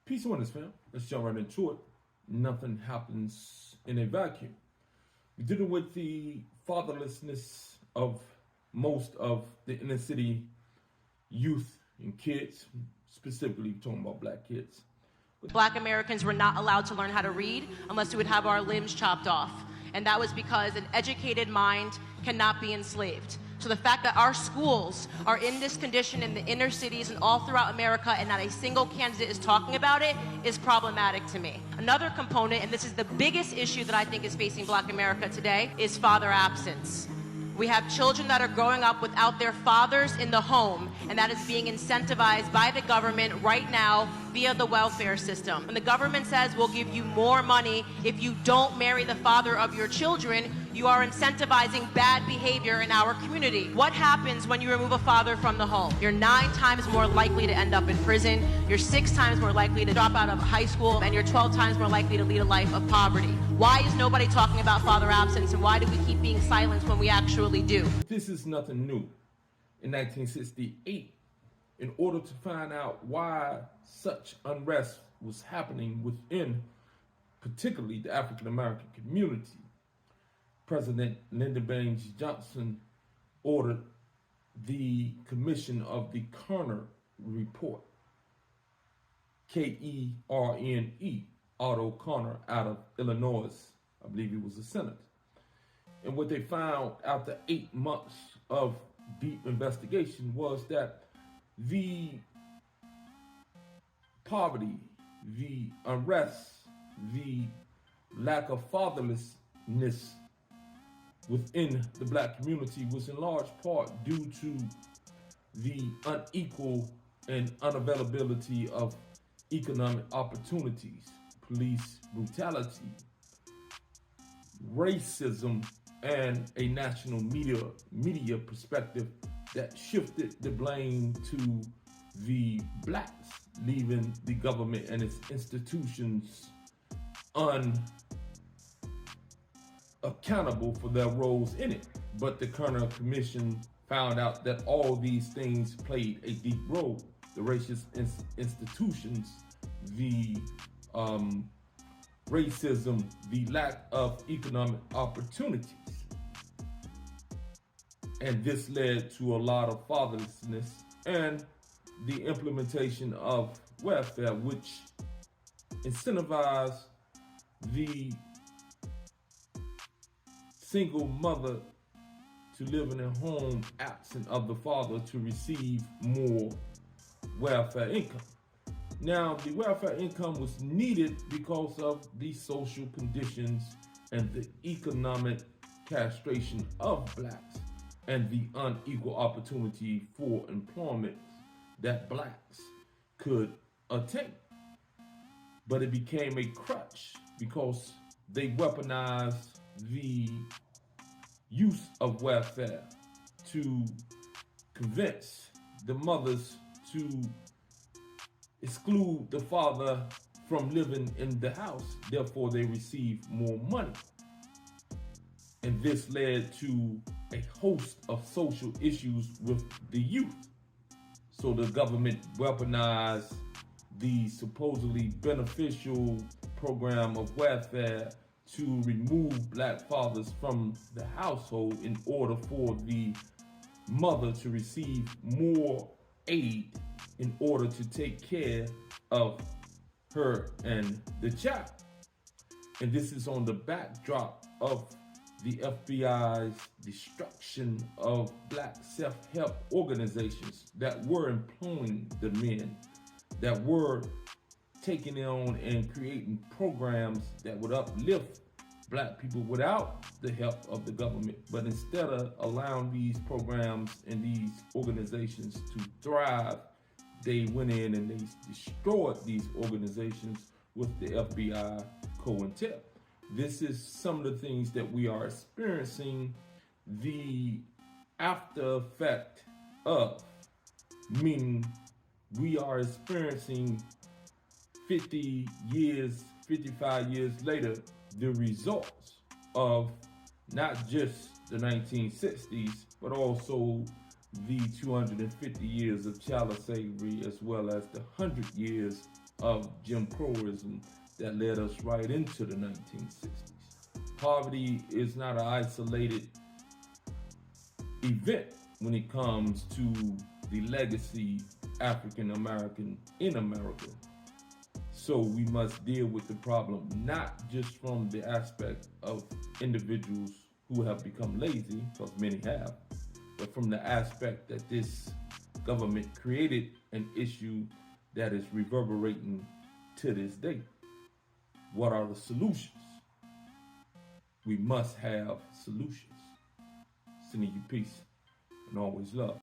Peace and wonders, fam. Let's jump right into it. Nothing happens in a vacuum. We're dealing with the fatherlessness of most of the inner city youth and kids, specifically talking about black kids. Black Americans were not allowed to learn how to read unless we would have our limbs chopped off. And that was because an educated mind cannot be enslaved. So the fact that our schools are in this condition in the inner cities and all throughout America and not a single candidate is talking about it is problematic to me. Another component, and this is the biggest issue that I think is facing Black America today, is father absence. We have children that are growing up without their fathers in the home, and that is being incentivized by the government right now via the welfare system. When the government says we'll give you more money if you don't marry the father of your children, you are incentivizing bad behavior in our community. What happens when you remove a father from the home? You're 9 times more likely to end up in prison, you're 6 times more likely to drop out of high school, and you're 12 times more likely to lead a life of poverty. Why is nobody talking about father absence, and why do we keep being silenced when we actually do? This is nothing new. In 1968, in order to find out why such unrest was happening within particularly the African American community, President Lyndon Baines Johnson ordered the commission of the Kerner Report, K-E-R-N-E, Otto Kerner, out of Illinois. I believe he was a senator. And what they found after 8 months of deep investigation was that the poverty, the unrest, the lack of fatherlessness within the black community was in large part due to the unequal and unavailability of economic opportunities, police brutality, racism, and a national media perspective that shifted the blame to the blacks, leaving the government and its institutions accountable for their roles in it. But the Kerner Commission found out that all these things played a deep role. The racist institutions, the racism, the lack of economic opportunities. And this led to a lot of fatherlessness and the implementation of welfare, which incentivized the single mother to live in a home absent of the father to receive more welfare income. Now, the welfare income was needed because of the social conditions and the economic castration of blacks and the unequal opportunity for employment that blacks could attain. But it became a crutch because they weaponized the use of welfare to convince the mothers to exclude the father from living in the house. Therefore, they receive more money. And this led to a host of social issues with the youth. So the government weaponized the supposedly beneficial program of welfare to remove black fathers from the household in order for the mother to receive more aid in order to take care of her and the child. And this is on the backdrop of the FBI's destruction of black self-help organizations that were employing the men, that were taking on and creating programs that would uplift black people without the help of the government. But instead of allowing these programs and these organizations to thrive, they went in and they destroyed these organizations with the FBI COINTEL. This is some of the things that we are experiencing the after effect of, meaning we are experiencing 50 years, 55 years later, the results of not just the 1960s, but also the 250 years of chattel slavery, as well as the 100 years of Jim Crowism that led us right into the 1960s. Poverty is not an isolated event when it comes to the legacy African American in America. So we must deal with the problem not just from the aspect of individuals who have become lazy, because many have, but from the aspect that this government created an issue that is reverberating to this day. What are the solutions? We must have solutions. Sending you peace and always love.